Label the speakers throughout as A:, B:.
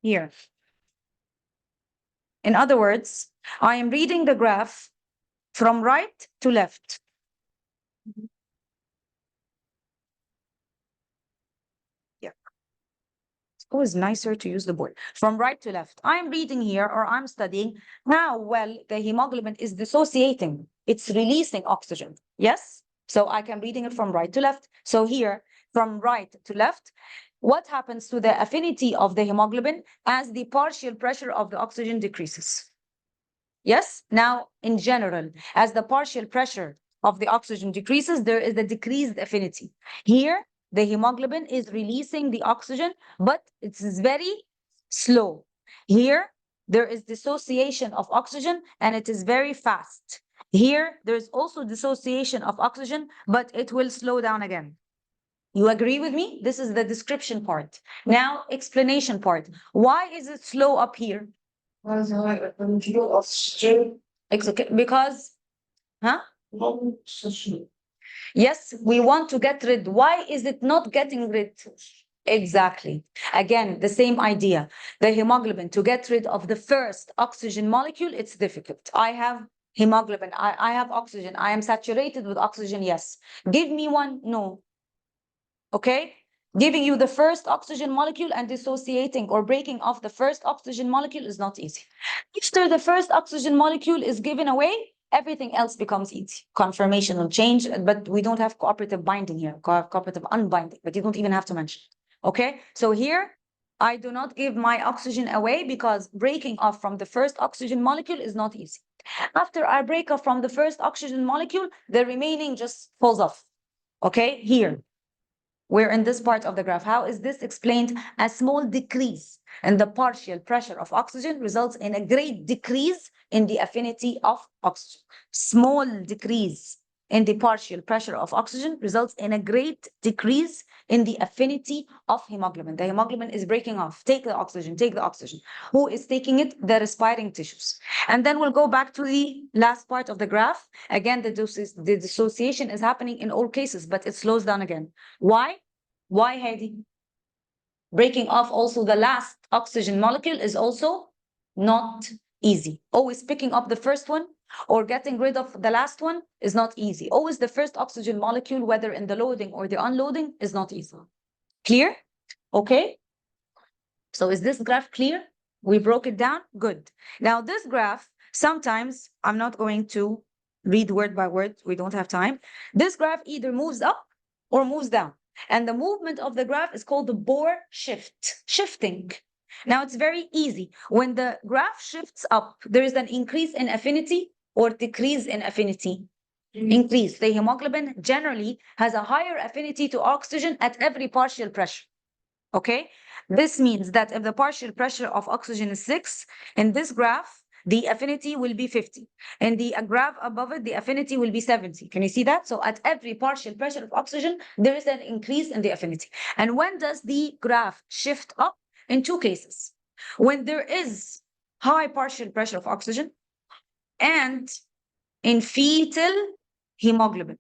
A: Here. In other words, I am reading the graph from right to left. Yeah. It's always nicer to use the board. From right to left. I'm reading here, or I'm studying how well the hemoglobin is dissociating. It's releasing oxygen. Yes? So I can reading it from right to left. So here, from right to left, what happens to the affinity of the hemoglobin as the partial pressure of the oxygen decreases? Yes? Now, in general, as the partial pressure of the oxygen decreases, there is a decreased affinity. Here, the hemoglobin is releasing the oxygen, but it's very slow. Here, there is dissociation of oxygen, and it is very fast. Here, there's also dissociation of oxygen, but it will slow down again. You agree with me? This is the description part. Now, explanation part. Why is it slow up here? Because, huh? Yes, we want to get rid. Why is it not getting rid? Exactly. Again, the same idea. The hemoglobin, to get rid of the first oxygen molecule, it's difficult. I have hemoglobin, I have oxygen, I am saturated with oxygen, yes. Give me one, no. Okay? Giving you the first oxygen molecule and dissociating or breaking off the first oxygen molecule is not easy. After the first oxygen molecule is given away, everything else becomes easy. Conformation will change, but we don't have cooperative binding here, cooperative unbinding, but you don't even have to mention. Okay? So here, I do not give my oxygen away because breaking off from the first oxygen molecule is not easy. After I break off from the first oxygen molecule, the remaining just falls off. Okay? Here. We're in this part of the graph. How is this explained? A small decrease in the partial pressure of oxygen results in a great decrease in the affinity of oxygen. Small decrease in the partial pressure of oxygen results in a great decrease in the affinity of hemoglobin. The hemoglobin is breaking off. Take the oxygen, take the oxygen. Who is taking it? The respiring tissues. And then we'll go back to the last part of the graph. Again, the dissociation is happening in all cases, but it slows down again. Why? Why, Heidi? Breaking off also the last oxygen molecule is also not easy. Always picking up the first one or getting rid of the last one is not easy. Always the first oxygen molecule, whether in the loading or the unloading, is not easy. Clear? Okay. So is this graph clear? We broke it down? Good. Now this graph, sometimes I'm not going to read word by word. We don't have time. This graph either moves up or moves down. And the movement of the graph is called the Bohr shift, shifting. Now it's very easy. When the graph shifts up, there is an increase in affinity or decrease in affinity. Increase. The hemoglobin generally has a higher affinity to oxygen at every partial pressure. Okay? This means that if the partial pressure of oxygen is 6, in this graph, the affinity will be 50. In the graph above it, the affinity will be 70. Can you see that? So at every partial pressure of oxygen, there is an increase in the affinity. And when does the graph shift up? In two cases. When there is high partial pressure of oxygen and in fetal hemoglobin.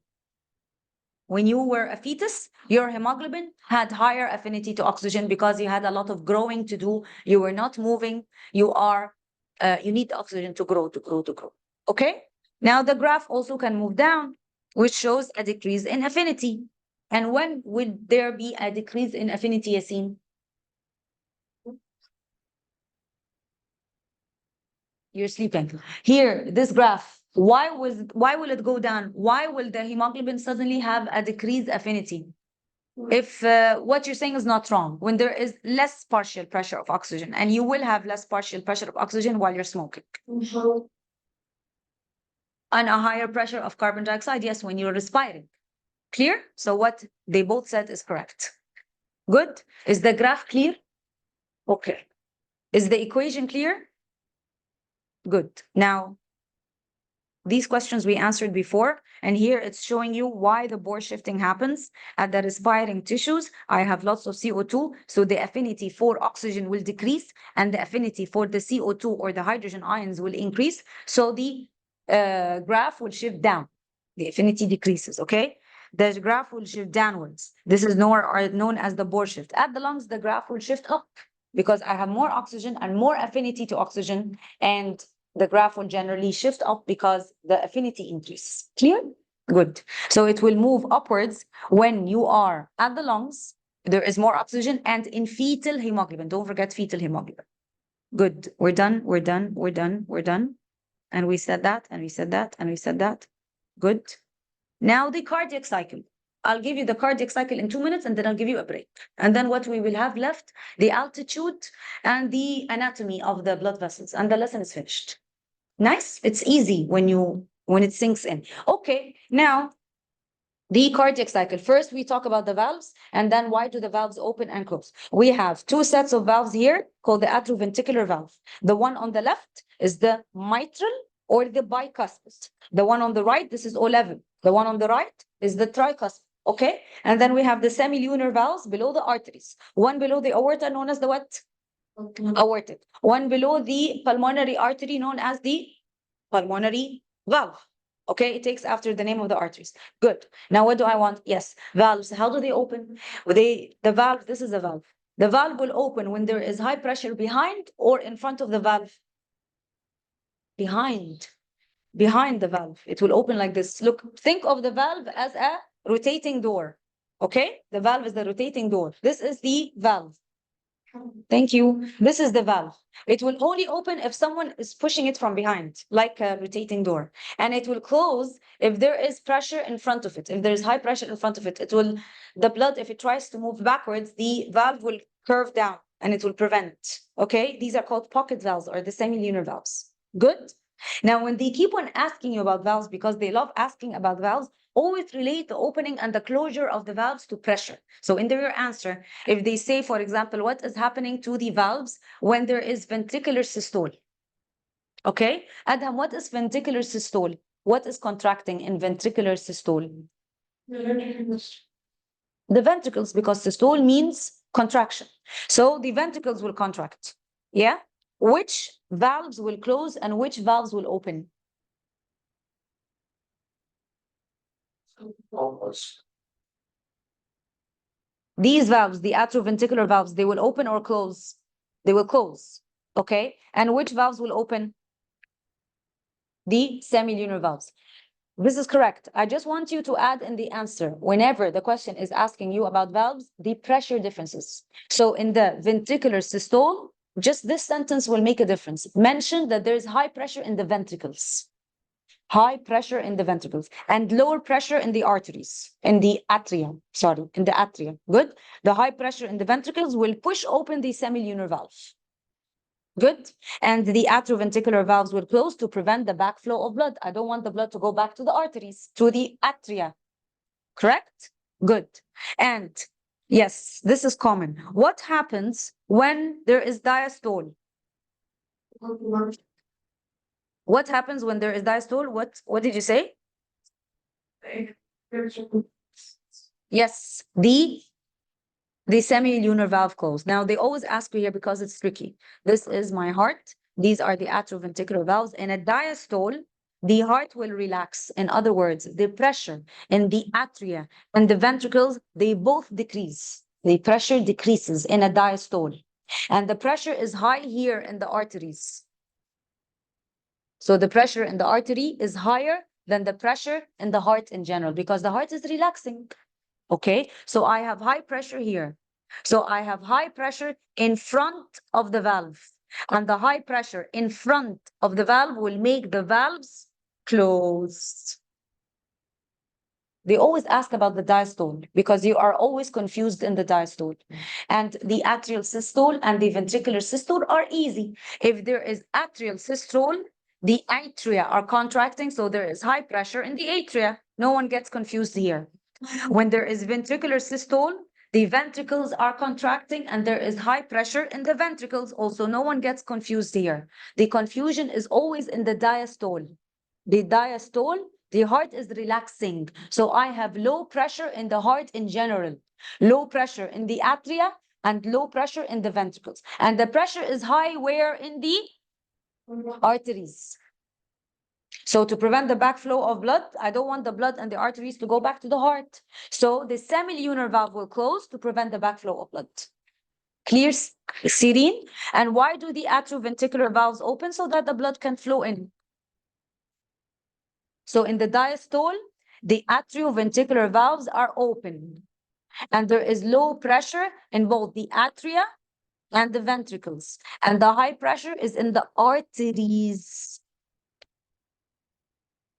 A: When you were a fetus, your hemoglobin had higher affinity to oxygen because you had a lot of growing to do. You were not moving. You need the oxygen to grow. Okay? Now the graph also can move down, which shows a decrease in affinity. And when would there be a decrease in affinity, Yassine? You're sleeping. Here, this graph, why will it go down? Why will the hemoglobin suddenly have a decreased affinity? If what you're saying is not wrong, when there is less partial pressure of oxygen, and you will have less partial pressure of oxygen while you're smoking. And a higher pressure of carbon dioxide, yes, when you're respiring. Clear? So what they both said is correct. Good? Is the graph clear? Okay. Is the equation clear? Good. Now, these questions we answered before, and here it's showing you why the Bohr shifting happens. At the respiring tissues, I have lots of CO2, so the affinity for oxygen will decrease, and the affinity for the CO2 or the hydrogen ions will increase, so the graph will shift down. The affinity decreases, okay? The graph will shift downwards. This is known as the Bohr shift. At the lungs, the graph will shift up because I have more oxygen and more affinity to oxygen, and the graph will generally shift up because the affinity increases. Clear? Good. So it will move upwards when you are at the lungs, there is more oxygen, and in fetal hemoglobin. Don't forget fetal hemoglobin. Good. We're done. We're done. We're done. We're done. And we said that, and we said that, and we said that. Good. Now the cardiac cycle. I'll give you the cardiac cycle in 2 minutes, and then I'll give you a break. And then what we will have left, the altitude and the anatomy of the blood vessels, and the lesson is finished. Nice. It's easy when it sinks in. Okay. Now the cardiac cycle. First, we talk about the valves, and then why do the valves open and close? We have two sets of valves here called the atrioventricular valve. The one on the left is the mitral or the bicuspid. The one on the right, this is O-level. The one on the right is the tricuspid. Okay, and then we have the semilunar valves below the arteries. One below the aorta, known as the what? Aortic. One below the pulmonary artery, known as the pulmonary valve. Okay, it takes after the name of the arteries. Good. Now, what do I want? Yes, valves. How do they open? The valve, this is a valve. The valve will open when there is high pressure behind or in front of the valve. Behind the valve. It will open like this. Look, think of the valve as a rotating door. Okay, the valve is the rotating door. This is the valve. Thank you. This is the valve. It will only open if someone is pushing it from behind, like a rotating door. And it will close if there is pressure in front of it. If there is high pressure in front of it, the blood, if it tries to move backwards, the valve will curve down and it will prevent. Okay? These are called pocket valves or the semilunar valves. Good? Now, when they keep on asking you about valves, because they love asking about valves, always relate the opening and the closure of the valves to pressure. So in their answer, if they say, for example, what is happening to the valves when there is ventricular systole? Okay, Adham, what is ventricular systole? What is contracting in ventricular systole? The ventricles, because systole means contraction. So the ventricles will contract. Yeah? Which valves will close and which valves will open? These valves, the atrioventricular valves, they will open or close? They will close. Okay? And which valves will open? The semilunar valves. This is correct. I just want you to add in the answer, whenever the question is asking you about valves, the pressure differences. So in the ventricular systole, just this sentence will make a difference. Mention that there is high pressure in the ventricles. High pressure in the ventricles and lower pressure in the arteries, in the atria, in the atria. Good. The high pressure in the ventricles will push open the semilunar valve. Good. And the atrioventricular valves will close to prevent the backflow of blood. I don't want the blood to go back to the arteries, to the atria. Correct? Good. And yes, this is common. What happens when there is diastole? What happens when there is diastole? What did you say? Yes, the semilunar valve close. Now, they always ask you here because it's tricky. This is my heart. These are the atrioventricular valves. In a diastole, the heart will relax. In other words, the pressure in the atria and the ventricles, they both decrease. The pressure decreases in a diastole. And the pressure is high here in the arteries. So the pressure in the artery is higher than the pressure in the heart in general because the heart is relaxing. Okay, so I have high pressure here. So I have high pressure in front of the valve. And the high pressure in front of the valve will make the valves close. They always ask about the diastole because you are always confused in the diastole. And the atrial systole and the ventricular systole are easy. If there is atrial systole, the atria are contracting, so there is high pressure in the atria. No one gets confused here. When there is ventricular systole, the ventricles are contracting and there is high pressure in the ventricles. Also, no one gets confused here. The confusion is always in the diastole. The diastole, the heart is relaxing. So I have low pressure in the heart in general, low pressure in the atria and low pressure in the ventricles. And the pressure is high where in the arteries. So to prevent the backflow of blood, I don't want the blood and the arteries to go back to the heart. So the semilunar valve will close to prevent the backflow of blood. Clear, Serene? And why do the atrioventricular valves open? So that the blood can flow in. So in the diastole, the atrioventricular valves are open. And there is low pressure in both the atria and the ventricles. And the high pressure is in the arteries.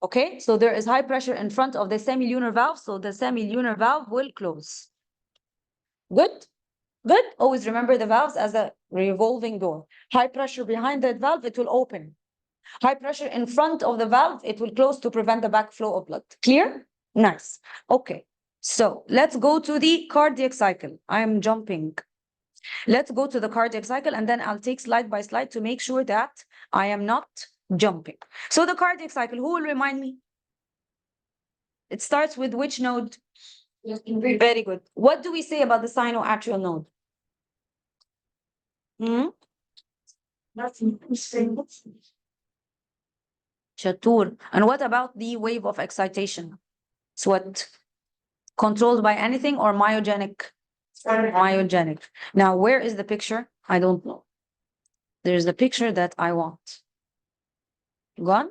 A: Okay, so there is high pressure in front of the semilunar valve, so the semilunar valve will close. Good? Good? Always remember the valves as a revolving door. High pressure behind that valve, it will open. High pressure in front of the valve, it will close to prevent the backflow of blood. Clear? Nice. Okay, so let's go to the cardiac cycle. I am jumping. Let's go to the cardiac cycle, and then I'll take slide by slide to make sure that I am not jumping. So the cardiac cycle, who will remind me? It starts with which node? Very good. What do we say about the sinoatrial node? Hmm? Shatur. And what about the wave of excitation? It's what? Controlled by anything or myogenic? Myogenic. Now, where is the picture? I don't know. There's the picture that I want. Gone?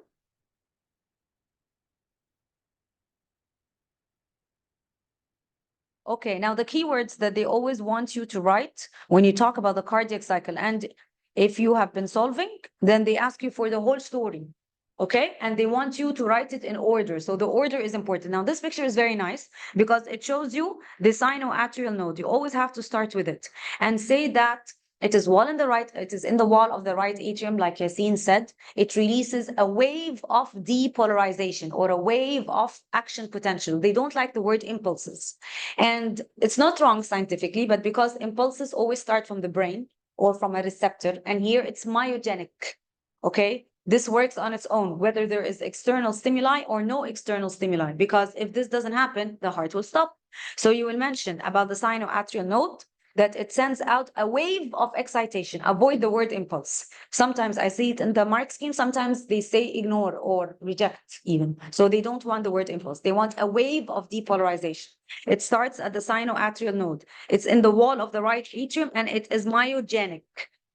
A: Okay, now the keywords that they always want you to write when you talk about the cardiac cycle, and if you have been solving, then they ask you for the whole story. Okay, and they want you to write it in order. So the order is important. Now, this picture is very nice because it shows you the sinoatrial node. You always have to start with it and say that it is in the wall of the right atrium, like Yassine said. It releases a wave of depolarization or a wave of action potential. They don't like the word impulses. And it's not wrong scientifically, but because impulses always start from the brain or from a receptor, and here it's myogenic. Okay, this works on its own, whether there is external stimuli or no external stimuli, because if this doesn't happen, the heart will stop. So you will mention about the sinoatrial node that it sends out a wave of excitation. Avoid the word impulse. Sometimes I see it in the mark scheme. Sometimes they say ignore or reject even. So they don't want the word impulse. They want a wave of depolarization. It starts at the sinoatrial node. It's in the wall of the right atrium and it is myogenic.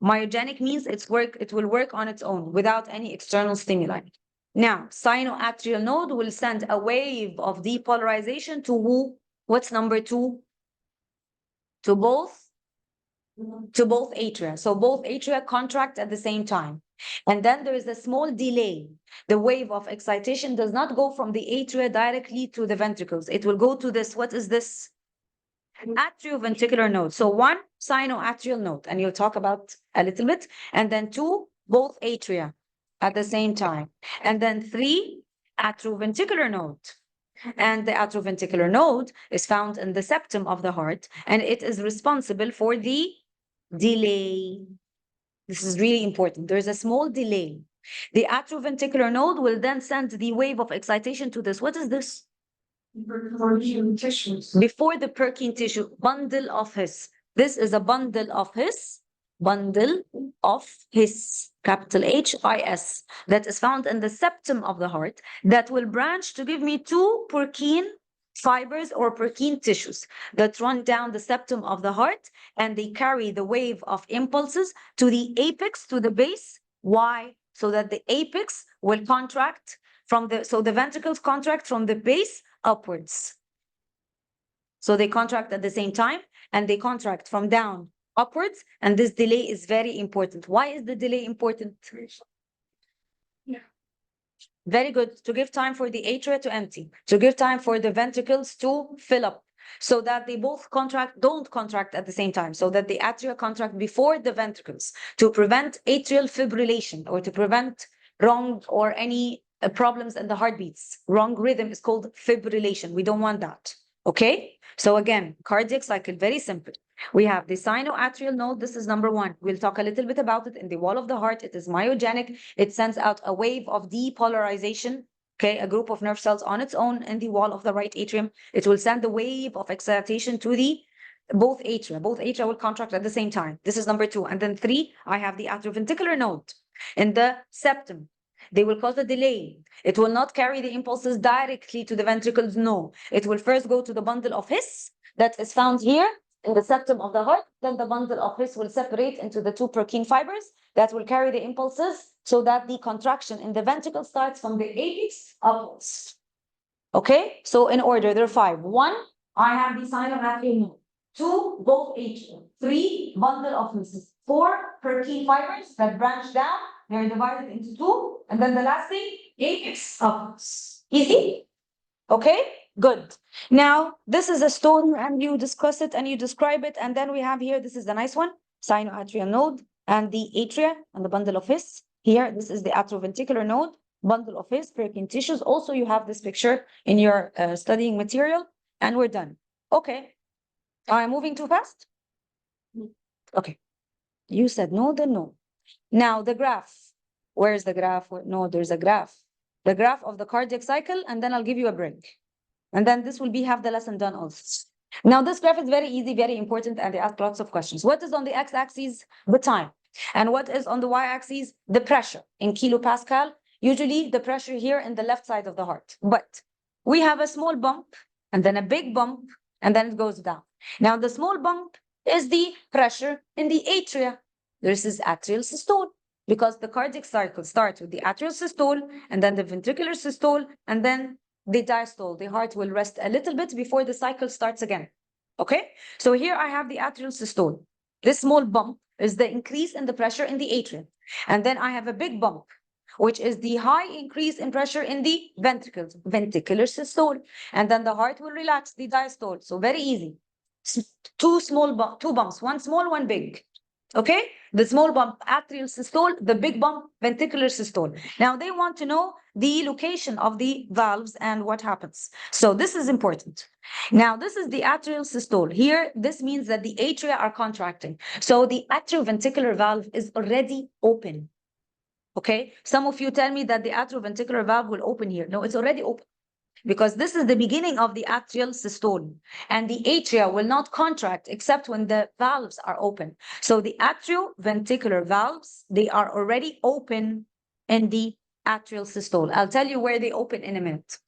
A: Myogenic means it will work on its own without any external stimuli. Now, sinoatrial node will send a wave of depolarization to who? What's number two? To both atria. So both atria contract at the same time. And then there is a small delay. The wave of excitation does not go from the atria directly to the ventricles. It will go to this. What is this? Atrioventricular node. So one, sinoatrial node, and you'll talk about a little bit. And then two, both atria at the same time. And then three, atrioventricular node. And the atrioventricular node is found in the septum of the heart, and it is responsible for the delay. This is really important. There's a small delay. The atrioventricular node will then send the wave of excitation to this. What is this? Before the Purkinje tissue, bundle of His. This is a bundle of His, capital H-I-S, that is found in the septum of the heart that will branch to give me two Purkinje fibers or Purkinje tissues that run down the septum of the heart, and they carry the wave of impulses to the apex, to the base. Why? So that the apex will contract so the ventricles contract from the base upwards. So they contract at the same time, and they contract from down upwards, and this delay is very important. Why is the delay important? Yeah. Very good. To give time for the atria to empty, to give time for the ventricles to fill up, so that they both don't contract at the same time, so that the atria contract before the ventricles to prevent atrial fibrillation or to prevent wrong or any problems in the heartbeats. Wrong rhythm is called fibrillation. We don't want that. Okay? So again, cardiac cycle, very simple. We have the sinoatrial node. This is number one. We'll talk a little bit about it in the wall of the heart. It is myogenic. It sends out a wave of depolarization. Okay, a group of nerve cells on its own in the wall of the right atrium. It will send the wave of excitation to the both atria. Both atria will contract at the same time. This is number two. And then three, I have the atrioventricular node in the septum. They will cause a delay. It will not carry the impulses directly to the ventricles. No, it will first go to the bundle of His that is found here in the septum of the heart. Then the bundle of His will separate into the two Purkinje fibers that will carry the impulses so that the contraction in the ventricle starts from the apex upwards. Okay, so in order, there are 5. 1, I have the sinoatrial node. 2, both atrial. 3, bundle of His. 4, Purkinje fibers that branch down. They're divided into 2. And then the last thing, apex upwards. Easy? Okay, good. Now, this is a stone and you discuss it and you describe it. And then we have here, this is the nice one, sinoatrial node and the atria and the bundle of His. Here, this is the atrioventricular node, bundle of His, Purkinje tissues. Also, you have this picture in your studying material and we're done. Okay, am I moving too fast? Okay, you said no, then no. Now, the graph. Where's the graph? No, there's a graph. The graph of the cardiac cycle, and then I'll give you a break. And then this will be half the lesson done also. Now, this graph is very easy, very important, and they ask lots of questions. What is on the x-axis? The time. And what is on the y-axis? The pressure in kilopascal. Usually the pressure here in the left side of the heart. But we have a small bump, and then a big bump, and then it goes down. Now, the small bump is the pressure in the atria. This is atrial systole, because the cardiac cycle starts with the atrial systole, and then the ventricular systole, and then the diastole. The heart will rest a little bit before the cycle starts again. Okay, so here I have the atrial systole. This small bump is the increase in the pressure in the atrium. And then I have a big bump, which is the high increase in pressure in the ventricles, ventricular systole. And then the heart will relax, the diastole. So very easy. Two bumps, one small, one big. Okay, the small bump, atrial systole, the big bump, ventricular systole. Now they want to know the location of the valves and what happens. So this is important. Now this is the atrial systole. Here, this means that the atria are contracting. So the atrioventricular valve is already open. Okay, some of you tell me that the atrioventricular valve will open here. No, it's already open, because this is the beginning of the atrial systole, and the atria will not contract except when the valves are open. So the atrioventricular valves, they are already open in the atrial systole. I'll tell you where they open in a minute.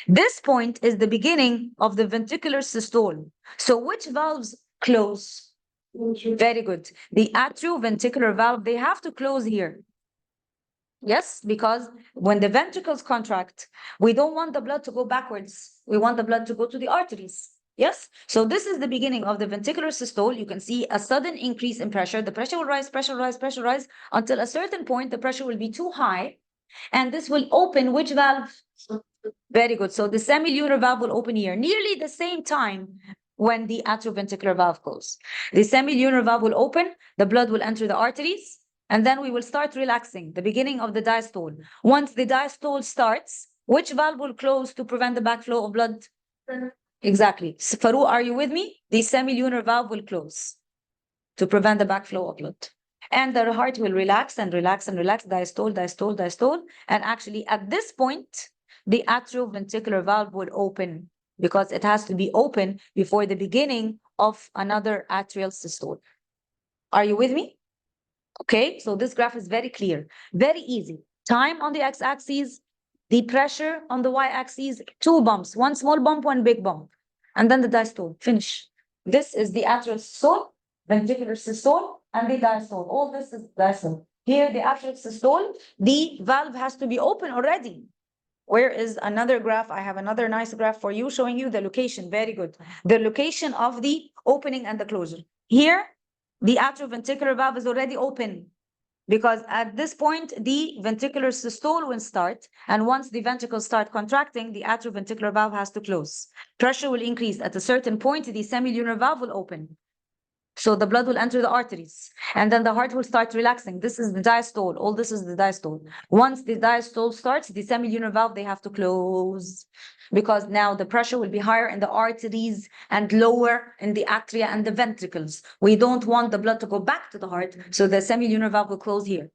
A: This point is the beginning of the ventricular systole. So which valves close? Very good. The atrioventricular valve, they have to close here. Yes, because when the ventricles contract, we don't want the blood to go backwards. We want the blood to go to the arteries. Yes, so this is the beginning of the ventricular systole. You can see a sudden increase in pressure. The pressure will rise, pressure rise, pressure rise, until a certain point, the pressure will be too high. And this will open which valve? Very good. So the semilunar valve will open here, nearly the same time when the atrioventricular valve closes. The semilunar valve will open, the blood will enter the arteries, and then we will start relaxing, the beginning of the diastole. Once the diastole starts, which valve will close to prevent the backflow of blood? Exactly. Farouk, are you with me? The semilunar valve will close to prevent the backflow of blood. And the heart will relax and relax and relax, diastole, diastole, diastole. And actually, at this point, the atrioventricular valve will open, because it has to be open before the beginning of another atrial systole. Are you with me? Okay, so this graph is very clear, very easy. Time on the x-axis, the pressure on the y-axis, 2 bumps, one small bump, one big bump, and then the diastole. Finish. This is the atrial systole, ventricular systole, and the diastole. All this is diastole. Here, the atrial systole, the valve has to be open already. Where is another graph? I have another nice graph for you showing you the location. Very good. The location of the opening and the closure. Here, the atrioventricular valve is already open, because at this point, the ventricular systole will start. And once the ventricles start contracting, the atrioventricular valve has to close. Pressure will increase. At a certain point, the semilunar valve will open. So the blood will enter the arteries, and then the heart will start relaxing. This is the diastole. All this is the diastole. Once the diastole starts, the semilunar valve, they have to close, because now the pressure will be higher in the arteries and lower in the atria and the ventricles. We don't want the blood to go back to the heart, so the semilunar valve will close here.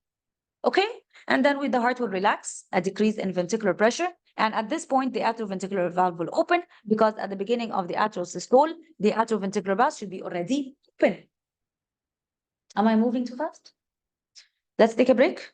A: Okay? And then with the heart will relax, a decrease in ventricular pressure. And at this point, the atrioventricular valve will open, because at the beginning of the atrial systole, the atrioventricular valve should be already open. Am I moving too fast? Let's take a break.